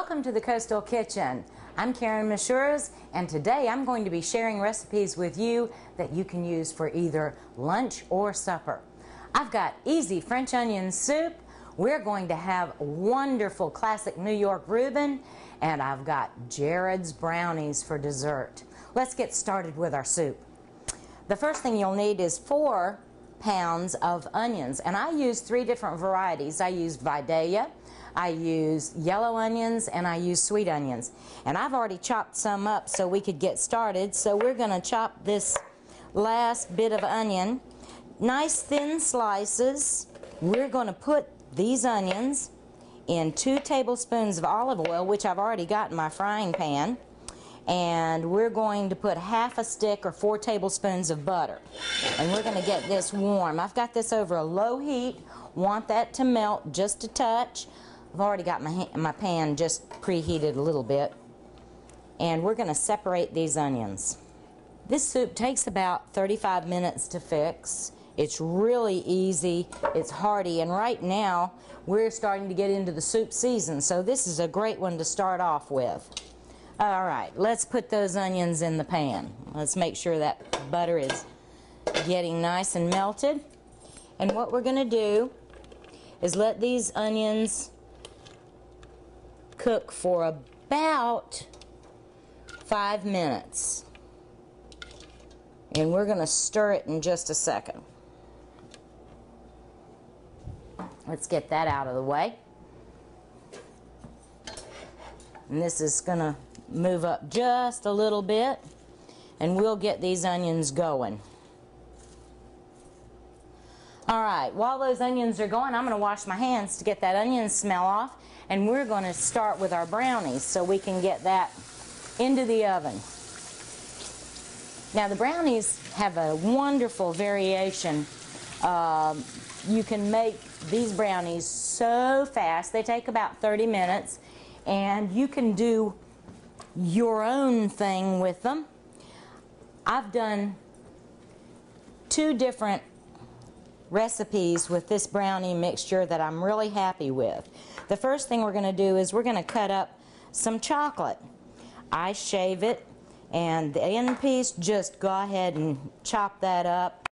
Welcome to the Coastal Kitchen. I'm Karen Mishures, and today I'm going to be sharing recipes with you that you can use for either lunch or supper. I've got easy French onion soup. We're going to have wonderful classic New York Reuben, and I've got Jared's Brownies for dessert. Let's get started with our soup. The first thing you'll need is 4 pounds of onions, and I use 3 different varieties. I use Vidalia, I use yellow onions, and I use sweet onions. And I've already chopped some up so we could get started. So we're going to chop this last bit of onion, nice thin slices. We're going to put these onions in 2 tablespoons of olive oil, which I've already got in my frying pan. And we're going to put half a stick or 4 tablespoons of butter. And we're going to get this warm. I've got this over a low heat. Want that to melt just a touch. I've already got my pan just preheated a little bit. And we're going to separate these onions. This soup takes about 35 minutes to fix. It's really easy, it's hearty, and right now we're starting to get into the soup season, so this is a great one to start off with. Alright, let's put those onions in the pan. Let's make sure that butter is getting nice and melted. And what we're going to do is let these onions cook for about 5 minutes. And we're going to stir it in just a second. Let's get that out of the way. And this is going to move up just a little bit, and we'll get these onions going. Alright, while those onions are going, I'm going to wash my hands to get that onion smell off, and we're going to start with our brownies so we can get that into the oven. Now the brownies have a wonderful variation. You can make these brownies so fast. They take about 30 minutes, and you can do your own thing with them. I've done 2 different recipes with this brownie mixture that I'm really happy with. The first thing we're going to do is we're going to cut up some chocolate. I shave it, and the end piece, just go ahead and chop that up.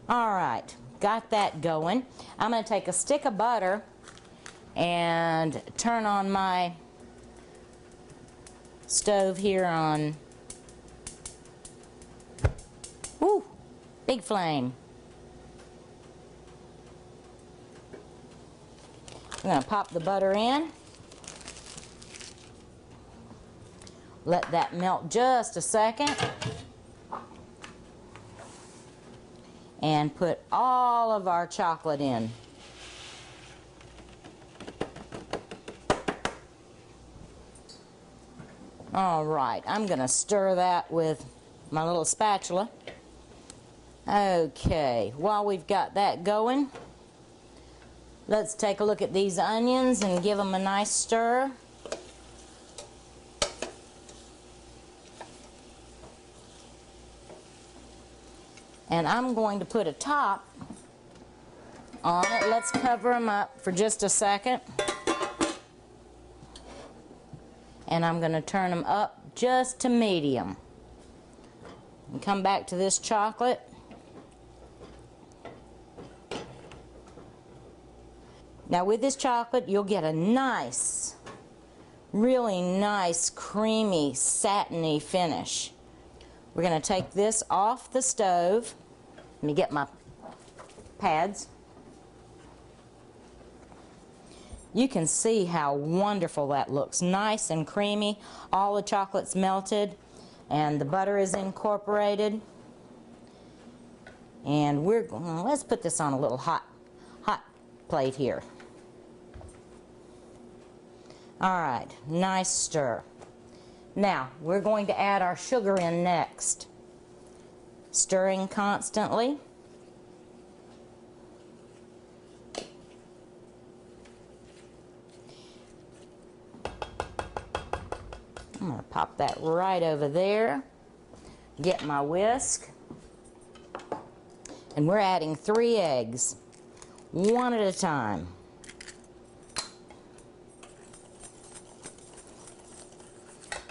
Alright, got that going. I'm going to take a stick of butter and turn on my stove here on, woo, big flame. I'm going to pop the butter in. Let that melt just a second. And put all of our chocolate in. Alright, I'm going to stir that with my little spatula. Okay, while we've got that going, let's take a look at these onions and give them a nice stir. And I'm going to put a top on it. Let's cover them up for just a second. And I'm going to turn them up just to medium. And come back to this chocolate. Now with this chocolate, you'll get a nice, really nice, creamy, satiny finish. We're going to take this off the stove. Let me get my pads. You can see how wonderful that looks. Nice and creamy. All the chocolate's melted and the butter is incorporated. And let's put this on a little hot plate here. Alright, nice stir. Now, we're going to add our sugar in next. Stirring constantly. I'm going to pop that right over there. Get my whisk. And we're adding 3 eggs, one at a time.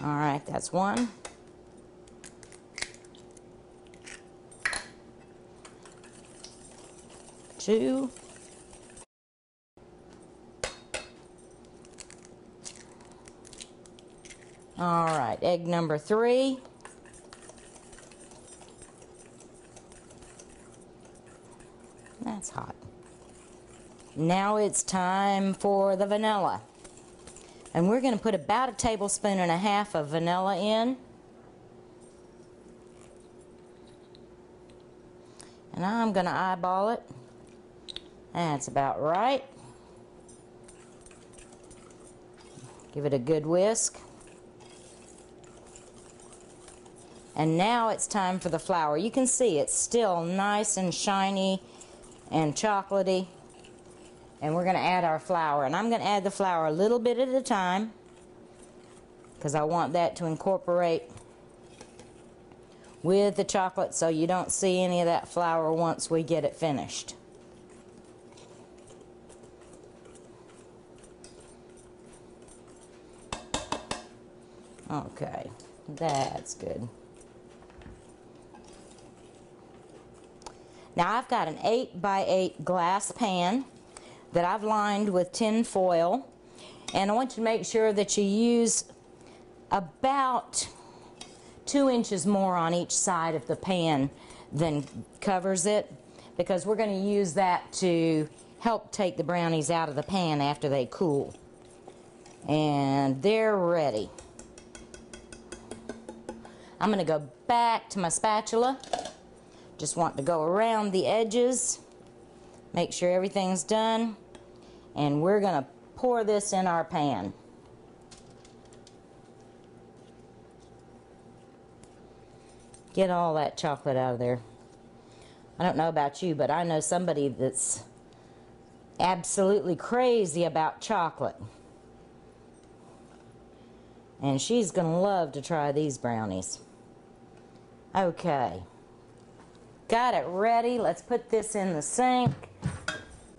All right, that's one. Two. All right, egg number 3. That's hot. Now it's time for the vanilla. And we're going to put about 1.5 tablespoons of vanilla in. And I'm going to eyeball it. That's about right. Give it a good whisk. And now it's time for the flour. You can see it's still nice and shiny and chocolatey. And we're going to add our flour. And I'm going to add the flour a little bit at a time because I want that to incorporate with the chocolate so you don't see any of that flour once we get it finished. Okay, that's good. Now I've got an 8 by 8 glass pan that I've lined with tin foil, and I want you to make sure that you use about 2 inches more on each side of the pan than covers it, because we're going to use that to help take the brownies out of the pan after they cool. And they're ready. I'm going to go back to my spatula. Just want to go around the edges, make sure everything's done, and we're going to pour this in our pan. Get all that chocolate out of there. I don't know about you, but I know somebody that's absolutely crazy about chocolate. And she's going to love to try these brownies. Okay. Got it ready. Let's put this in the sink.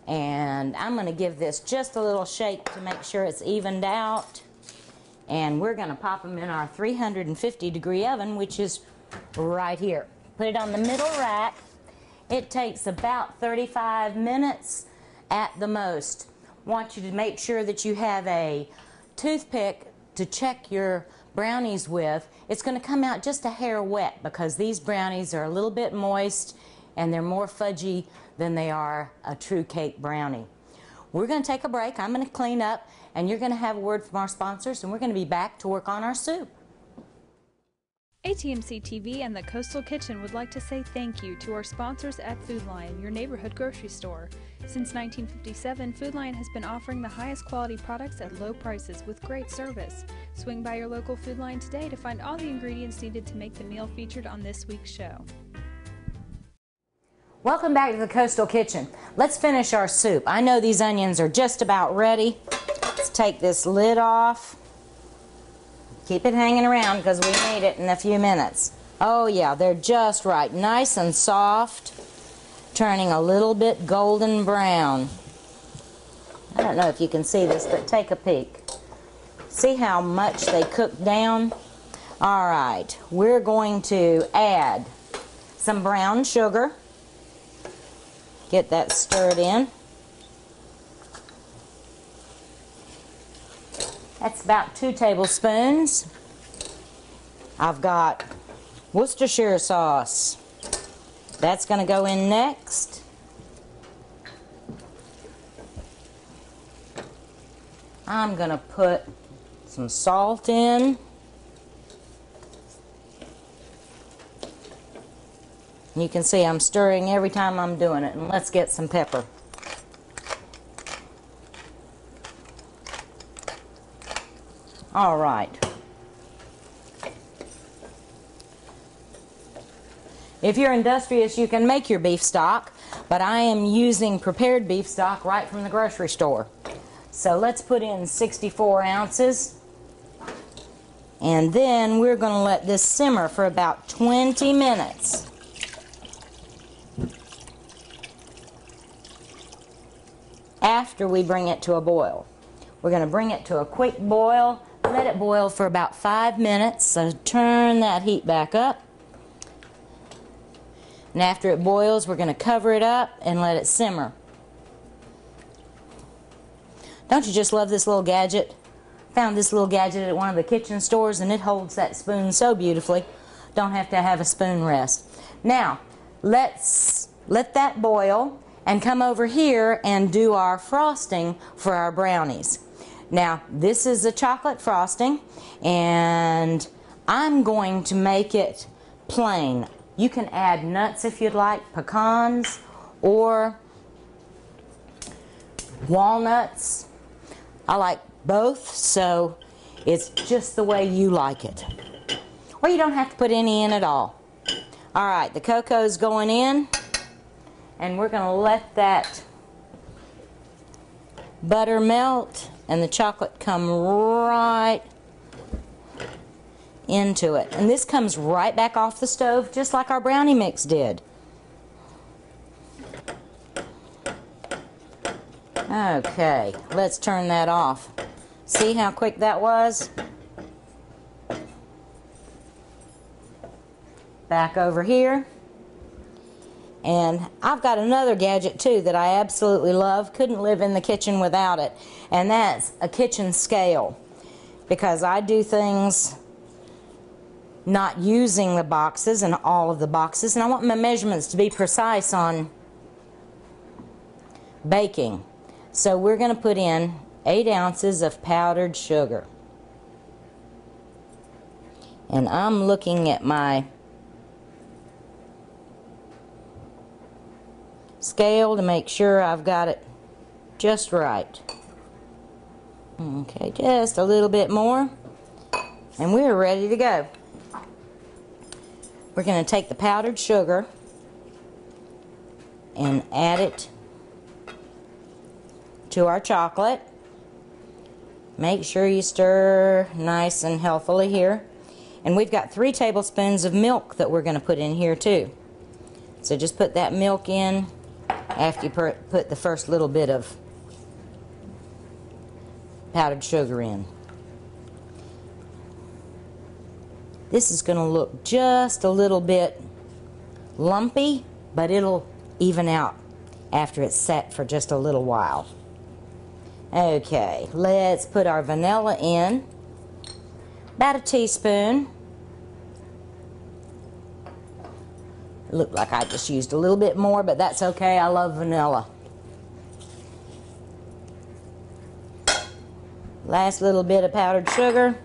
And I'm going to give this just a little shake to make sure it's evened out. And we're going to pop them in our 350-degree oven, which is right here. Put it on the middle rack. It takes about 35 minutes at the most. Want you to make sure that you have a toothpick to check your brownies with. It's going to come out just a hair wet because these brownies are a little bit moist and they're more fudgy than they are a true cake brownie. We're going to take a break. I'm going to clean up, and you're going to have a word from our sponsors, and we're going to be back to work on our soup. ATMC TV and the Coastal Kitchen would like to say thank you to our sponsors at Food Lion, your neighborhood grocery store. Since 1957, Food Lion has been offering the highest quality products at low prices with great service. Swing by your local Food Lion today to find all the ingredients needed to make the meal featured on this week's show. Welcome back to the Coastal Kitchen. Let's finish our soup. I know these onions are just about ready. Let's take this lid off. Keep it hanging around because we need it in a few minutes. Oh yeah, they're just right. Nice and soft, turning a little bit golden brown. I don't know if you can see this, but take a peek. See how much they cook down? All right, we're going to add some brown sugar. Get that stirred in. That's about 2 tablespoons. I've got Worcestershire sauce. That's going to go in next. I'm going to put some salt in. You can see I'm stirring every time I'm doing it. And let's get some pepper. All right. If you're industrious, you can make your beef stock, but I am using prepared beef stock right from the grocery store. So let's put in 64 ounces. And then we're going to let this simmer for about 20 minutes. After we bring it to a boil. We're going to bring it to a quick boil, let it boil for about 5 minutes. So turn that heat back up. And after it boils, we're going to cover it up and let it simmer. Don't you just love this little gadget? Found this little gadget at one of the kitchen stores, and it holds that spoon so beautifully. Don't have to have a spoon rest. Now, let's let that boil and come over here and do our frosting for our brownies. Now, this is a chocolate frosting, and I'm going to make it plain. You can add nuts if you'd like, pecans or walnuts. I like both, so it's just the way you like it. Or you don't have to put any in at all. Alright, the cocoa's going in, and we're going to let that butter melt and the chocolate come right into it. And this comes right back off the stove just like our brownie mix did. Okay, let's turn that off. See how quick that was? Back over here. And I've got another gadget too that I absolutely love. Couldn't live in the kitchen without it. And that's a kitchen scale. Because I do things not using the boxes and all of the boxes. And I want my measurements to be precise on baking. So we're going to put in 8 ounces of powdered sugar. And I'm looking at my scale to make sure I've got it just right. Okay, just a little bit more. And we're ready to go. We're going to take the powdered sugar and add it to our chocolate. Make sure you stir nice and healthily here. And we've got 3 tablespoons of milk that we're going to put in here too. So just put that milk in after you put the first little bit of powdered sugar in. This is going to look just a little bit lumpy, but it'll even out after it's set for just a little while. Okay, let's put our vanilla in. About a teaspoon. It looked like I just used a little bit more, but that's okay. I love vanilla. Last little bit of powdered sugar.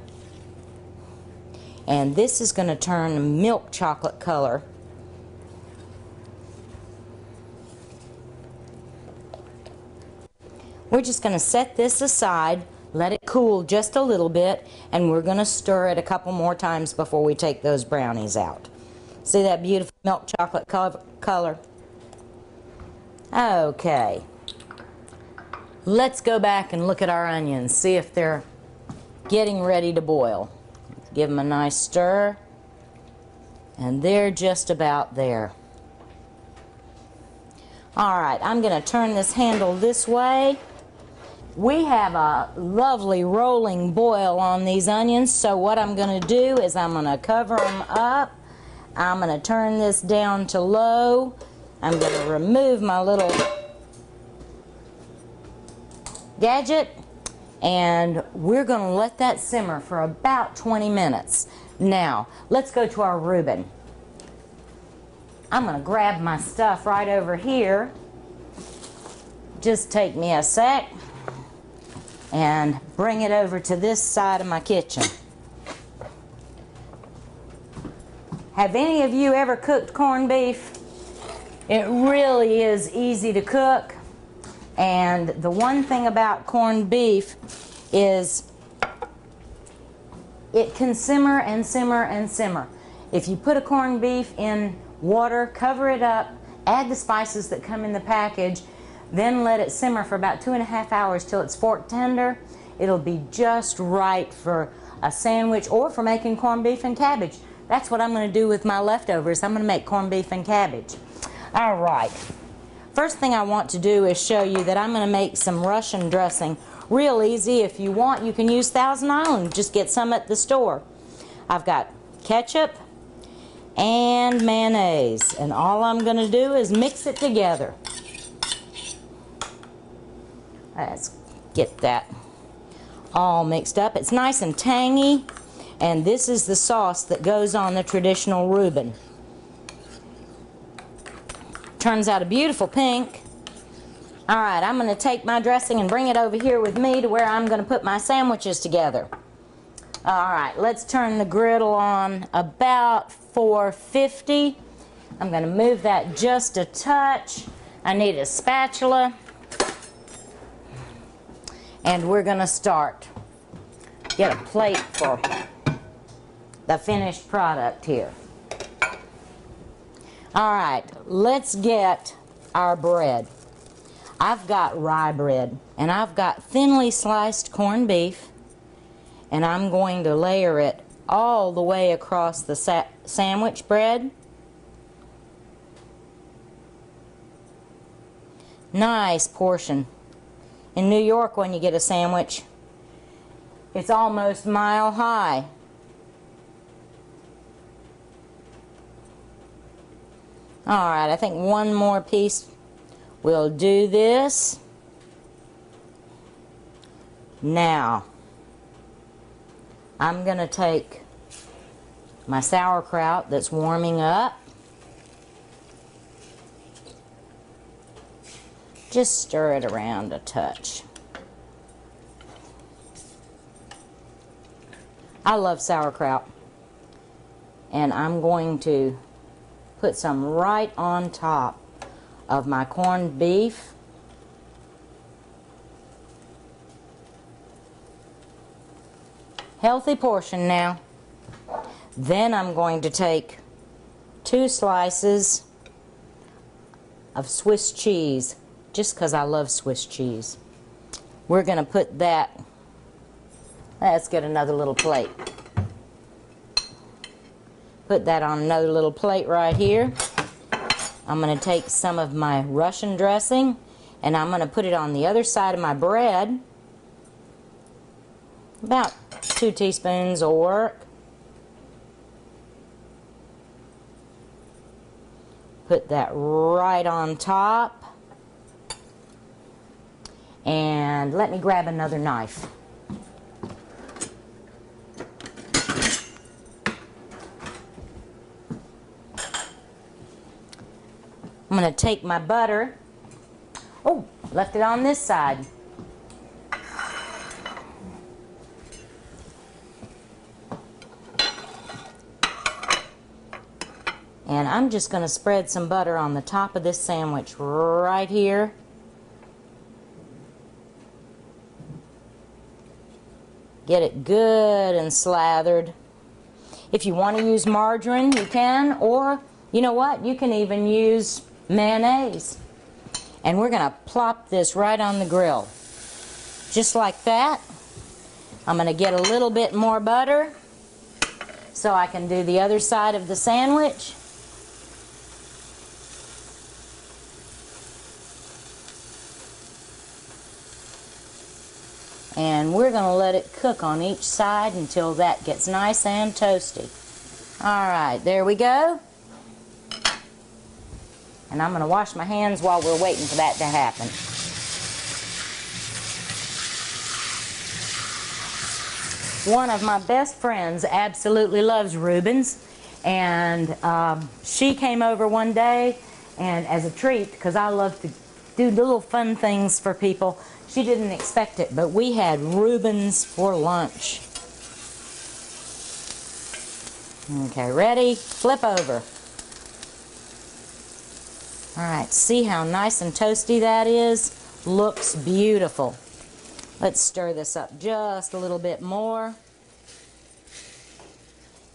And this is going to turn milk chocolate color. We're just going to set this aside, let it cool just a little bit, and we're going to stir it a couple more times before we take those brownies out. See that beautiful milk chocolate color? Okay. Let's go back and look at our onions, see if they're getting ready to boil. Give them a nice stir, and they're just about there. Alright, I'm going to turn this handle this way. We have a lovely rolling boil on these onions, so what I'm going to do is I'm going to cover them up. I'm going to turn this down to low. I'm going to remove my little gadget, and we're going to let that simmer for about 20 minutes. Now, let's go to our Reuben. I'm going to grab my stuff right over here. Just take me a sec and bring it over to this side of my kitchen. Have any of you ever cooked corned beef? It really is easy to cook, and the one thing about corned beef is it can simmer and simmer and simmer. If you put a corned beef in water, cover it up, add the spices that come in the package, then let it simmer for about 2.5 hours till it's fork tender. It'll be just right for a sandwich or for making corned beef and cabbage. That's what I'm going to do with my leftovers. I'm going to make corned beef and cabbage. All right. First thing I want to do is show you that I'm going to make some Russian dressing. Real easy. If you want, you can use Thousand Island. Just get some at the store. I've got ketchup and mayonnaise, and all I'm going to do is mix it together. Let's get that all mixed up. It's nice and tangy, and this is the sauce that goes on the traditional Reuben. Turns out a beautiful pink. Alright, I'm going to take my dressing and bring it over here with me to where I'm going to put my sandwiches together. Alright, let's turn the griddle on about 450. I'm going to move that just a touch. I need a spatula. And we're going to start. Get a plate for the finished product here. Alright, let's get our bread. I've got rye bread, and I've got thinly sliced corned beef, and I'm going to layer it all the way across the sandwich bread. Nice portion. In New York, when you get a sandwich, it's almost mile high. Alright, I think one more piece will do this. Now, I'm going to take my sauerkraut that's warming up. Just stir it around a touch. I love sauerkraut. And I'm going to put some right on top of my corned beef. Healthy portion now. Then I'm going to take 2 slices of Swiss cheese, just because I love Swiss cheese. We're going to put that, let's get another little plate. Put that on another little plate right here. I'm going to take some of my Russian dressing, and I'm going to put it on the other side of my bread. About 2 teaspoons will work. Put that right on top. And let me grab another knife. I'm going to take my butter. Oh, left it on this side. And I'm just going to spread some butter on the top of this sandwich right here. Get it good and slathered. If you want to use margarine, you can, or you know what? You can even use mayonnaise. And we're going to plop this right on the grill. Just like that. I'm going to get a little bit more butter so I can do the other side of the sandwich. And we're going to let it cook on each side until that gets nice and toasty. Alright, there we go. And I'm going to wash my hands while we're waiting for that to happen. One of my best friends absolutely loves Reubens, and she came over one day, and as a treat, because I love to do little fun things for people, she didn't expect it, but we had Reubens for lunch. Okay, ready? Flip over. Alright, see how nice and toasty that is? Looks beautiful. Let's stir this up just a little bit more.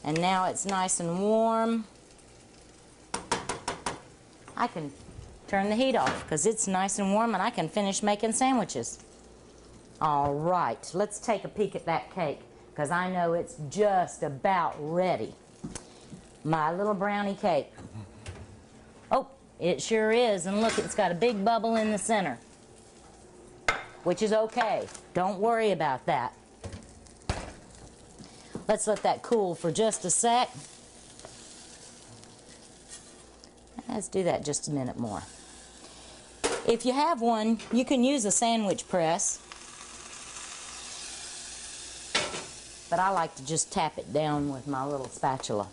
And now it's nice and warm. I can turn the heat off because it's nice and warm and I can finish making sandwiches. Alright, let's take a peek at that cake because I know it's just about ready. My little brownie cake. Oh, it sure is, and look, it's got a big bubble in the center. which is okay. Don't worry about that. Let's let that cool for just a sec. Let's do that just a minute more. If you have one, you can use a sandwich press, but I like to just tap it down with my little spatula.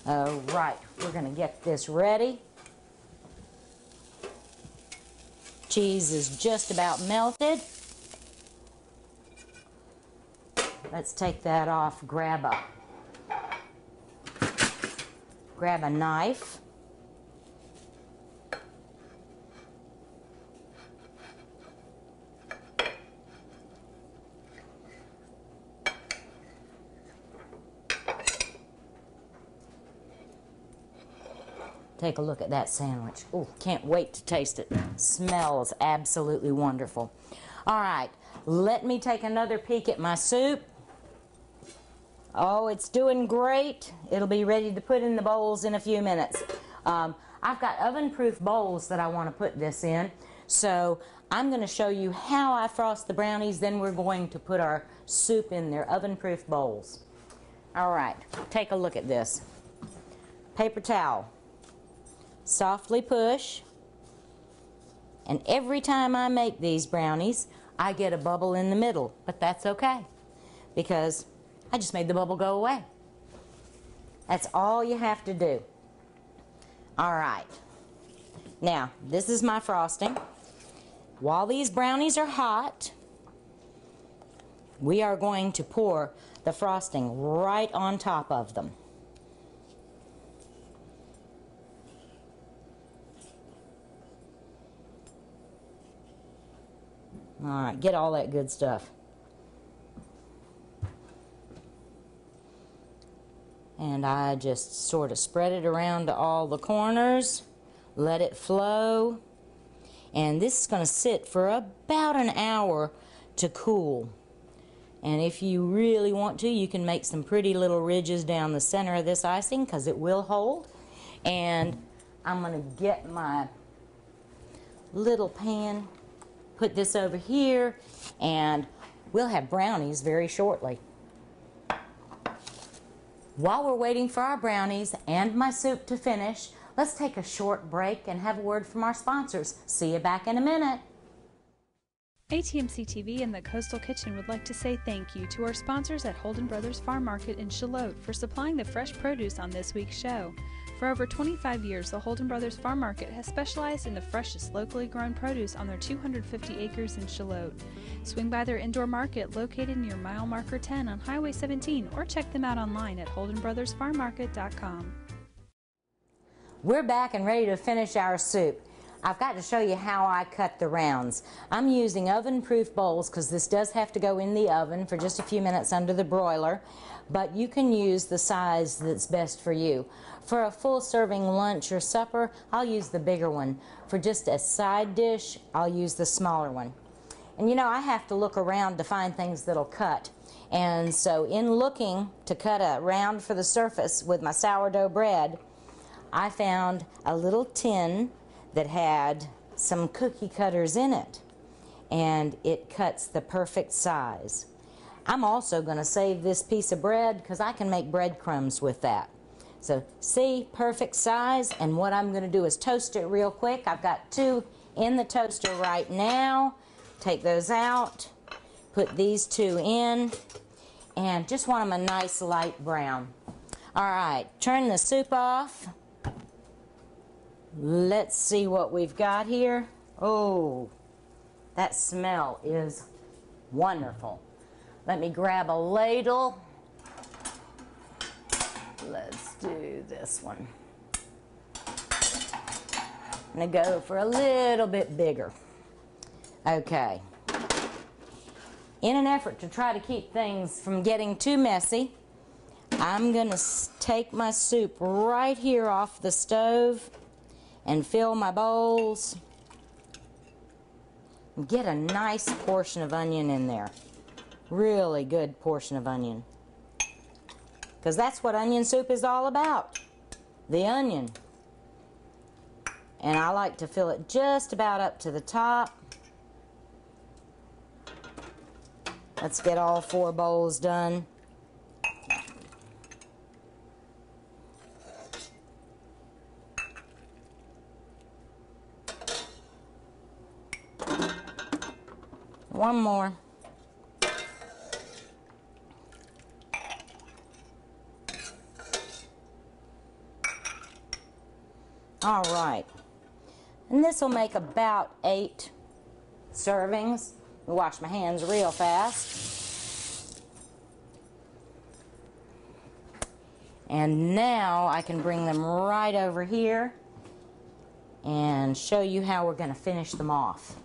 All right, we're going to get this ready. Cheese is just about melted. Let's take that off. Grab a knife. Take a look at that sandwich. Oh, can't wait to taste it. Smells absolutely wonderful. All right, let me take another peek at my soup. Oh, it's doing great. It'll be ready to put in the bowls in a few minutes. I've got oven-proof bowls that I want to put this in. So I'm going to show you how I frost the brownies. Then we're going to put our soup in their oven-proof bowls. All right, take a look at this. Paper towel. Softly push, and every time I make these brownies I get a bubble in the middle, but that's okay because I just made the bubble go away. That's all you have to do. Alright, now this is my frosting. While these brownies are hot, we are going to pour the frosting right on top of them. Alright, get all that good stuff. And I just sort of spread it around to all the corners, let it flow, and this is going to sit for about an hour to cool. And if you really want to, you can make some pretty little ridges down the center of this icing because it will hold. And I'm going to get my little pan, put this over here, and we'll have brownies very shortly. While we're waiting for our brownies and my soup to finish, let's take a short break and have a word from our sponsors. See you back in a minute. ATMC TV and the Coastal Kitchen would like to say thank you to our sponsors at Holden Brothers Farm Market in Shallotte for supplying the fresh produce on this week's show. For over 25 years, the Holden Brothers Farm Market has specialized in the freshest locally grown produce on their 250 acres in Shallotte. Swing by their indoor market located near mile marker 10 on Highway 17 or check them out online at holdenbrothersfarmmarket.com. We're back and ready to finish our soup. I've got to show you how I cut the rounds. I'm using oven-proof bowls because this does have to go in the oven for just a few minutes under the broiler, but you can use the size that's best for you. For a full serving lunch or supper, I'll use the bigger one. For just a side dish, I'll use the smaller one. And you know, I have to look around to find things that'll cut. And so in looking to cut a round for the surface with my sourdough bread, I found a little tin that had some cookie cutters in it, and it cuts the perfect size. I'm also going to save this piece of bread because I can make breadcrumbs with that. So see, perfect size, and what I'm going to do is toast it real quick. I've got 2 in the toaster right now. Take those out, put these 2 in, and just want them a nice light brown. All right, turn the soup off. Let's see what we've got here. Oh, that smell is wonderful. Let me grab a ladle. Let's do this one. I'm going to go for a little bit bigger. Okay. In an effort to try to keep things from getting too messy, I'm going to take my soup right here off the stove and fill my bowls. Get a nice portion of onion in there. Really good portion of onion. Because that's what onion soup is all about. The onion. And I like to fill it just about up to the top. Let's get all 4 bowls done. One more. All right. And this will make about 8 servings. Let me wash my hands real fast. And now I can bring them right over here and show you how we're going to finish them off.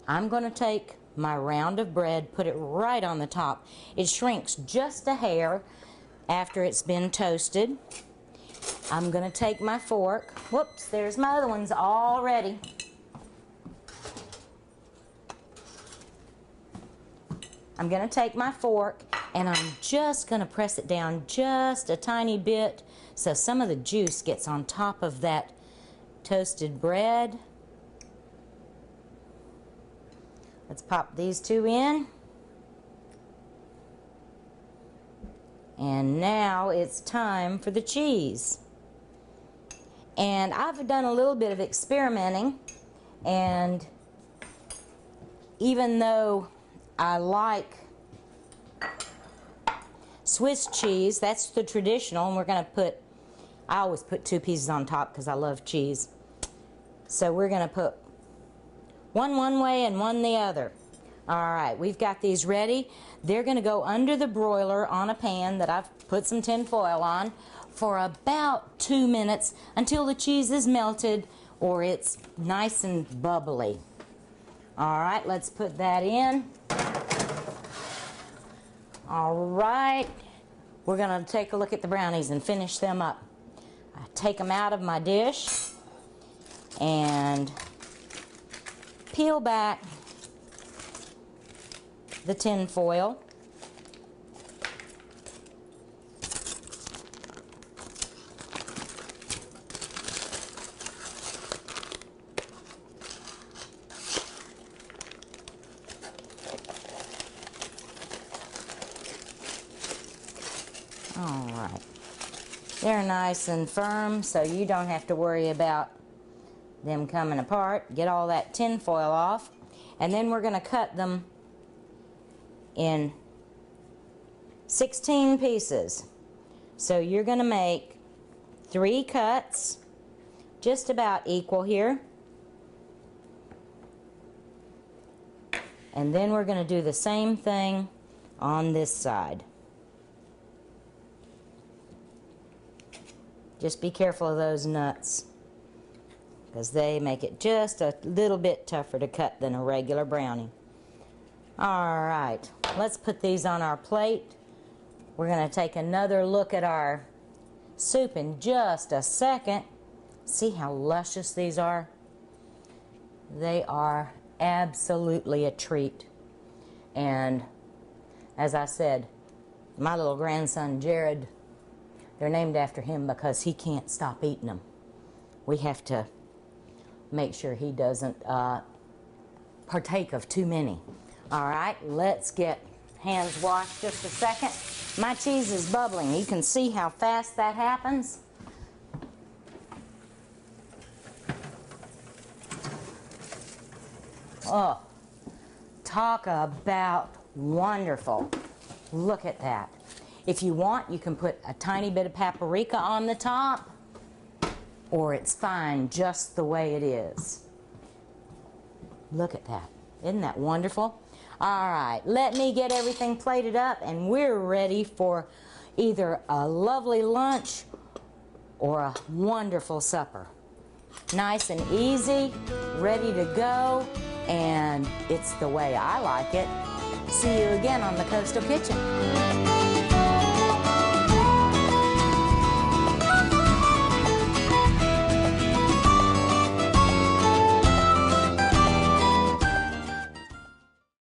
I'm going to take my round of bread, put it right on the top. It shrinks just a hair after it's been toasted. I'm going to take my fork. Whoops, there's my other ones all ready. I'm going to take my fork and I'm just going to press it down just a tiny bit so some of the juice gets on top of that toasted bread. Let's pop these 2 in. And now it's time for the cheese. And I've done a little bit of experimenting, and even though I like Swiss cheese, that's the traditional, and we're going to put, I always put 2 pieces on top because I love cheese. So we're going to put one way and one the other. All right, we've got these ready. They're going to go under the broiler on a pan that I've put some tin foil on for about 2 minutes until the cheese is melted or it's nice and bubbly. All right, let's put that in. All right, we're going to take a look at the brownies and finish them up. I take them out of my dish and peel back the tin foil. All right. They're nice and firm, so you don't have to worry about them coming apart. Get all that tin foil off, and then we're going to cut them in 16 pieces. So you're going to make 3 cuts, just about equal here. And then we're going to do the same thing on this side. Just be careful of those nuts, because they make it just a little bit tougher to cut than a regular brownie. All right, let's put these on our plate. We're going to take another look at our soup in just a second. See how luscious these are? They are absolutely a treat. And as I said, my little grandson Jared, they're named after him because he can't stop eating them. We have to make sure he doesn't partake of too many. All right, let's get hands washed just a second. My cheese is bubbling. You can see how fast that happens. Oh, talk about wonderful. Look at that. If you want, you can put a tiny bit of paprika on the top, or it's fine just the way it is. Look at that. Isn't that wonderful? All right, let me get everything plated up, and we're ready for either a lovely lunch or a wonderful supper. Nice and easy, ready to go, and it's the way I like it. See you again on the Coastal Kitchen.